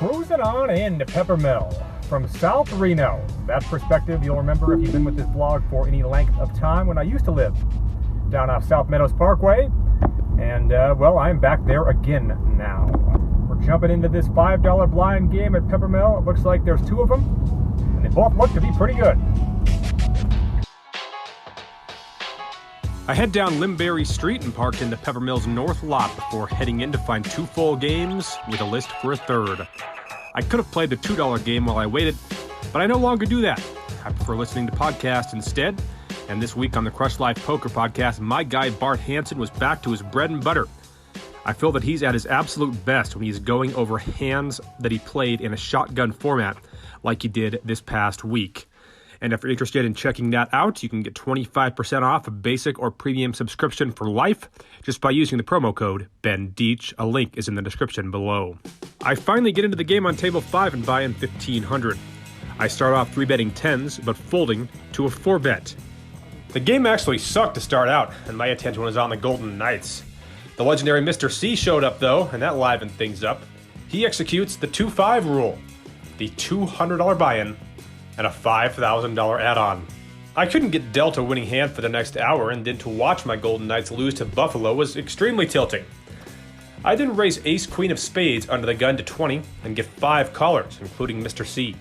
cruising on into Peppermill from South Reno. That perspective you'll remember if you've been with this vlog for any length of time, when I used to live down off South Meadows Parkway. And well, I'm back there again now. We're jumping into this $5 blind game at Peppermill. It looks like there's two of them, and they both look to be pretty good. I head down Limberry Street and parked into Peppermill's north lot before heading in to find two full games with a list for a third. I could have played the $2 game while I waited, but I no longer do that. I prefer listening to podcasts instead, and this week on the Crush Life Poker Podcast, my guy Bart Hansen was back to his bread and butter. I feel that he's at his absolute best when he's going over hands that he played in a shotgun format like he did this past week. And if you're interested in checking that out, you can get 25% off a basic or premium subscription for life just by using the promo code BENDEACH. A link is in the description below. I finally get into the game on table 5 and buy in 1,500. I start off 3-betting 10s, but folding to a 4-bet. The game actually sucked to start out, and my attention was on the Golden Knights. The legendary Mr. C showed up though, and that livened things up. He executes the 2-5 rule, the $200 buy-in, and a $5,000 add-on. I couldn't get dealt a winning hand for the next hour, and then to watch my Golden Knights lose to Buffalo was extremely tilting. I then raise ace-queen of spades under the gun to 20 and get 5 callers, including Mr. C.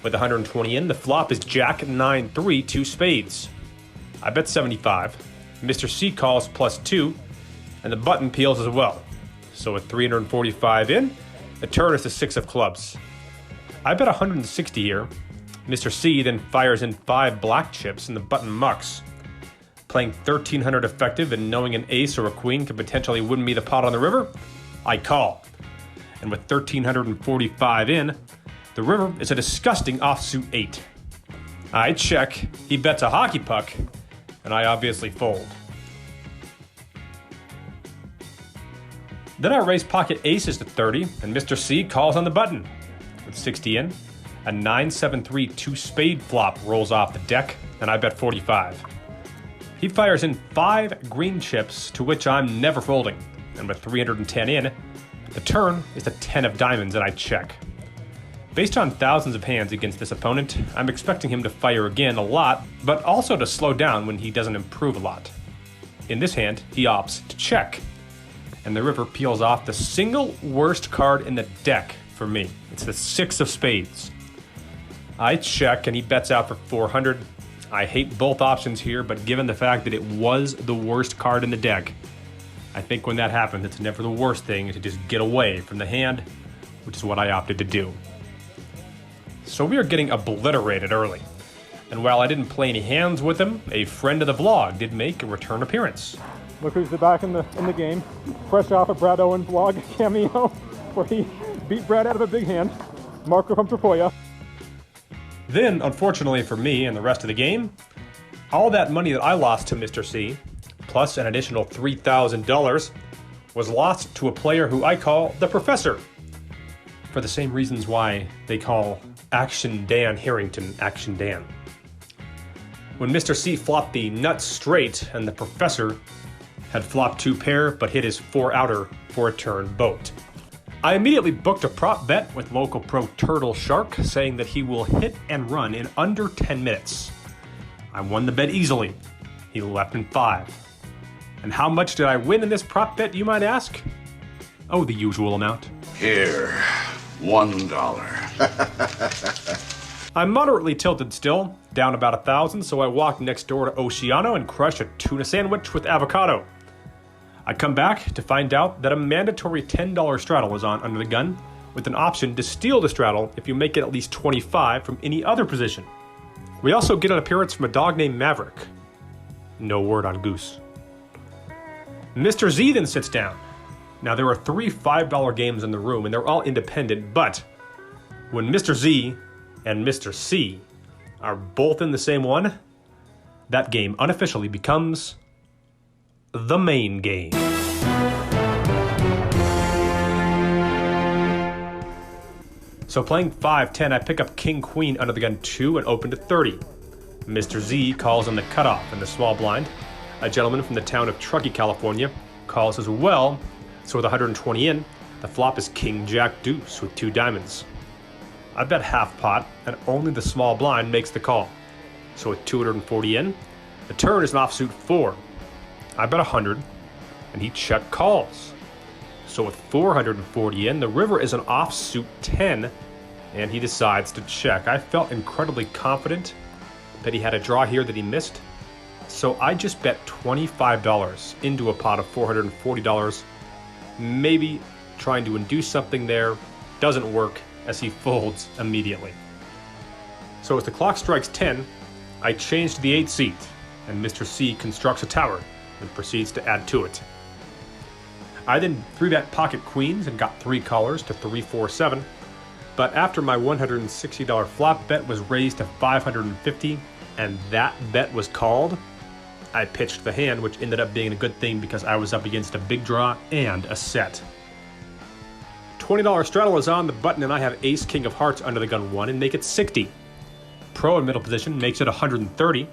With 120 in, the flop is Jack 9-3 2 spades. I bet 75. Mr. C calls +2, and the button peels as well. So with 345 in, the turn is the 6 of clubs. I bet 160 here. Mr. C then fires in 5 black chips and the button mucks. Playing 1,300 effective and knowing an ace or a queen could potentially win me the pot on the river, I call. And with 1,345 in, the river is a disgusting offsuit 8. I check, he bets a hockey puck, and I obviously fold. Then I raise pocket aces to 30, and Mr. C calls on the button. With 60 in, a 9-7-3 2 spade flop rolls off the deck, and I bet 45. He fires in 5 green chips, to which I'm never folding, and with 310 in, the turn is the 10 of diamonds, and I check. Based on thousands of hands against this opponent, I'm expecting him to fire again a lot, but also to slow down when he doesn't improve a lot. In this hand, he opts to check, and the river peels off the single worst card in the deck for me. It's the 6 of spades. I check, and he bets out for 400. I hate both options here, but given the fact that it was the worst card in the deck, I think when that happens, it's never the worst thing to just get away from the hand, which is what I opted to do. So we are getting obliterated early. And while I didn't play any hands with him, a friend of the vlog did make a return appearance. Look who's back in the game. Fresh off a Brad Owen vlog cameo where he beat Brad out of a big hand. Marco from Tropoya. Then, unfortunately for me and the rest of the game, all that money that I lost to Mr. C, plus an additional $3,000, was lost to a player who I call the Professor, for the same reasons why they call Action Dan Harrington Action Dan. When Mr. C flopped the nuts straight and the Professor had flopped 2 pair but hit his 4-outer for a turn boat, I immediately booked a prop bet with local pro Turtle Shark, saying that he will hit and run in under 10 minutes. I won the bet easily. He left in 5. And how much did I win in this prop bet, you might ask? Oh, the usual amount. Here, $1. I'm moderately tilted still, down about 1,000, so I walked next door to Oceano and crushed a tuna sandwich with avocado. I come back to find out that a mandatory $10 straddle is on under the gun, with an option to steal the straddle if you make it at least 25 from any other position. We also get an appearance from a dog named Maverick. No word on Goose. Mr. Z then sits down. Now there are 3 $5 games in the room, and they're all independent, but when Mr. Z and Mr. C are both in the same one, that game unofficially becomes the main game. So playing 5-10, I pick up King-Queen under the gun 2 and open to 30. Mr. Z calls on the cutoff in the small blind. A gentleman from the town of Truckee, California, calls as well, so with 120 in, The flop is King Jack Deuce with 2 diamonds. I bet half pot, and only the small blind makes the call. So with 240 in, the turn is an offsuit 4. I bet 100, and he check calls. So with 440 in, the river is an offsuit 10, and he decides to check. I felt incredibly confident that he had a draw here that he missed, so I just bet $25 into a pot of $440, maybe trying to induce something there. Doesn't work, as he folds immediately. So as the clock strikes 10, I change to the 8 seat, and Mr. C constructs a tower and proceeds to add to it. I then 3-bet pocket queens and got 3 callers to 347, but after my $160 flop bet was raised to $550 and that bet was called, I pitched the hand, which ended up being a good thing because I was up against a big draw and a set. $20 straddle is on the button, and I have ace king of hearts under the gun 1 and make it 60. Pro in middle position makes it 130.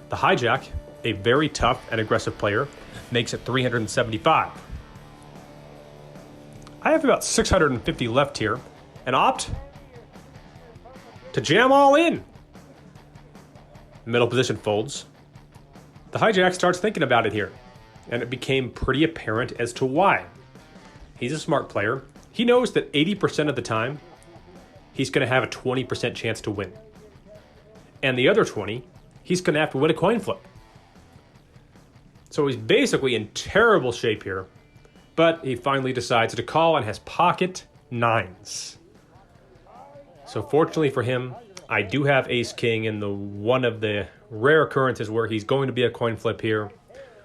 The hijack, a very tough and aggressive player, makes it 375. I have about 650 left here and opt to jam all in. Middle position folds. The hijack starts thinking about it here, and it became pretty apparent as to why. He's a smart player. He knows that 80% of the time, he's going to have a 20% chance to win. And the other 20, he's going to have to win a coin flip. So he's basically in terrible shape here, but he finally decides to call and has pocket 9s. So fortunately for him, I do have ace king in the one of the rare occurrences where he's going to be a coin flip here.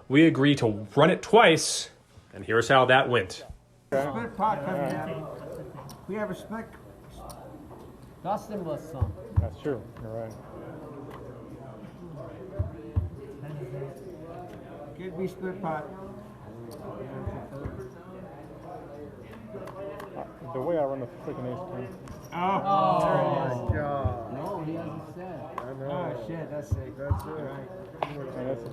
We agree to run it twice, and here's how that went. Split pot coming in. We have a split. Dustin was some. That's true. You're right. Could be split pot. The way I run the freaking ace king. Oh, there it is. No, he hasn't said. Oh shit, that's it. That's it. Right. And it's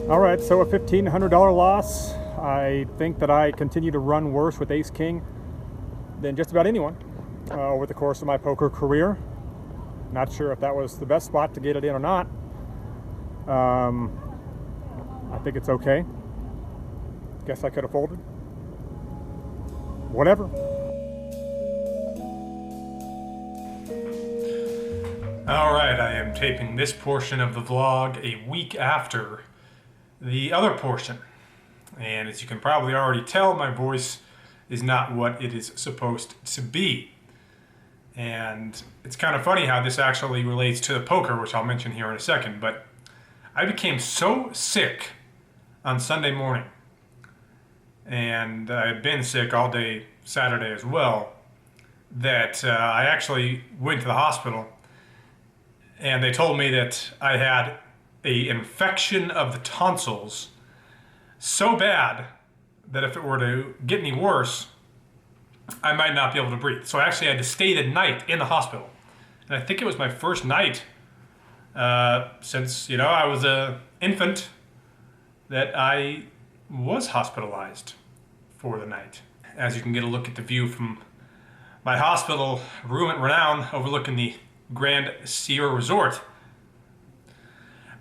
all right, so a $1,500 loss. I think that I continue to run worse with ace king than just about anyone over the course of my poker career. Not sure if that was the best spot to get it in or not. I think it's okay. Guess I could have folded. Whatever. All right, I am taping this portion of the vlog a week after the other portion. And as you can probably already tell, my voice is not what it is supposed to be. And it's kind of funny how this actually relates to the poker, which I'll mention here in a second. But I became so sick on Sunday morning, and I had been sick all day Saturday as well, that I actually went to the hospital, and they told me that I had an infection of the tonsils so bad that if it were to get any worse, I might not be able to breathe. So I actually had to stay the night in the hospital. And I think it was my first night since, I was an infant that I was hospitalized for the night. As you can get a look at the view from my hospital room at Renown overlooking the Grand Sierra Resort.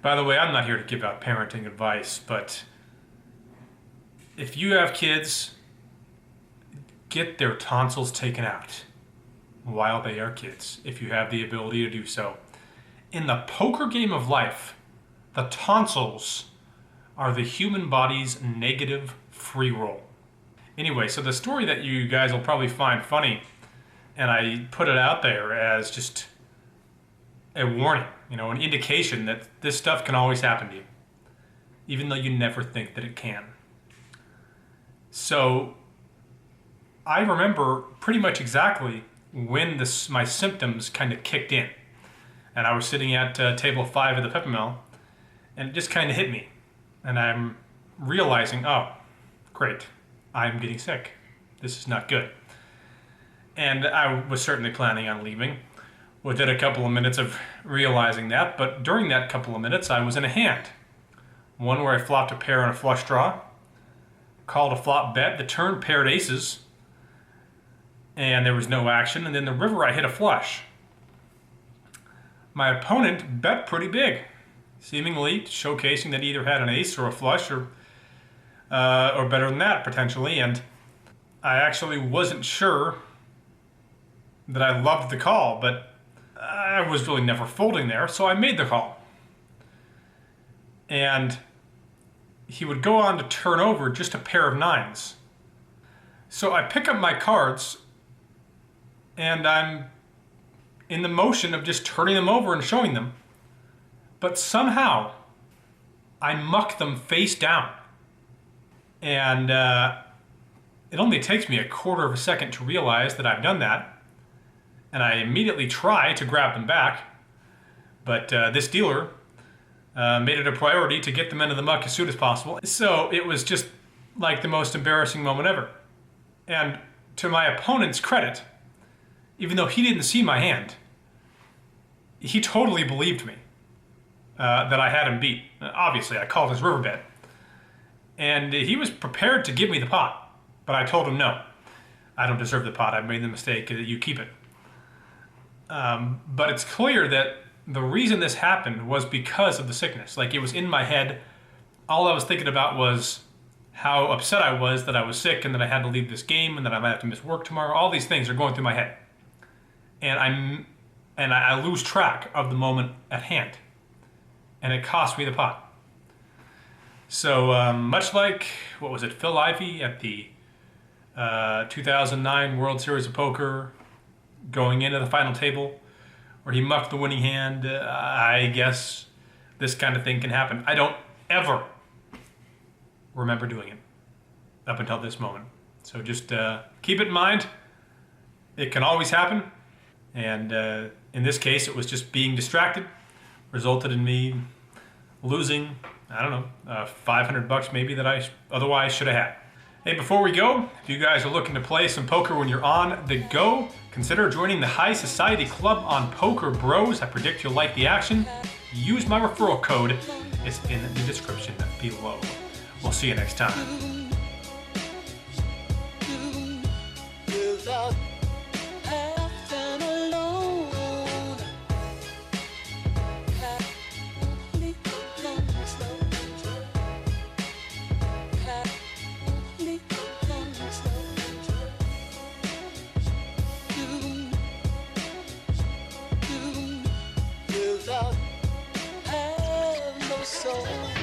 By the way, I'm not here to give out parenting advice, but if you have kids, get their tonsils taken out while they are kids, if you have the ability to do so. In the poker game of life, the tonsils are the human body's negative free roll. Anyway, so the story that you guys will probably find funny, and I put it out there as just a warning, an indication that this stuff can always happen to you, even though you never think that it can. So I remember pretty much exactly when my symptoms kind of kicked in. And I was sitting at table 5 of the Peppermill, and it just kind of hit me. And I'm realizing, oh, great, I'm getting sick. This is not good. And I was certainly planning on leaving within a couple of minutes of realizing that, but during that couple of minutes, I was in a hand One where I flopped a pair on a flush draw, called a flop bet. The turn paired aces, and there was no action. And then the river, I hit a flush. My opponent bet pretty big, seemingly showcasing that he either had an ace or a flush, or better than that potentially. And I actually wasn't sure that I loved the call, but I was really never folding there, so I made the call. And he would go on to turn over just a pair of nines. So I pick up my cards, and I'm in the motion of just turning them over and showing them. But somehow, I muck them face down. And it only takes me a quarter of a second to realize that I've done that. And I immediately try to grab them back. But this dealer made it a priority to get them into the muck as soon as possible. So it was just like the most embarrassing moment ever. And to my opponent's credit, even though he didn't see my hand, he totally believed me that I had him beat. Obviously, I called his river bet. And he was prepared to give me the pot. But I told him, no, I don't deserve the pot. I made the mistake. You keep it. But it's clear that the reason this happened was because of the sickness. Like, it was in my head. All I was thinking about was how upset I was that I was sick and that I had to leave this game and that I might have to miss work tomorrow. All these things are going through my head. And I lose track of the moment at hand. And it cost me the pot. So much like, what was it, Phil Ivey at the 2009 World Series of Poker, going into the final table, where he mucked the winning hand, I guess this kind of thing can happen. I don't ever remember doing it up until this moment. So just keep it in mind. It can always happen. And in this case, it was just being distracted, resulted in me losing, I don't know, $500 maybe that I otherwise should have had. Hey, before we go, if you guys are looking to play some poker when you're on the go, consider joining the High Society Club on Poker Bros. I predict you'll like the action. Use my referral code. It's in the description below. We'll see you next time. Have no soul.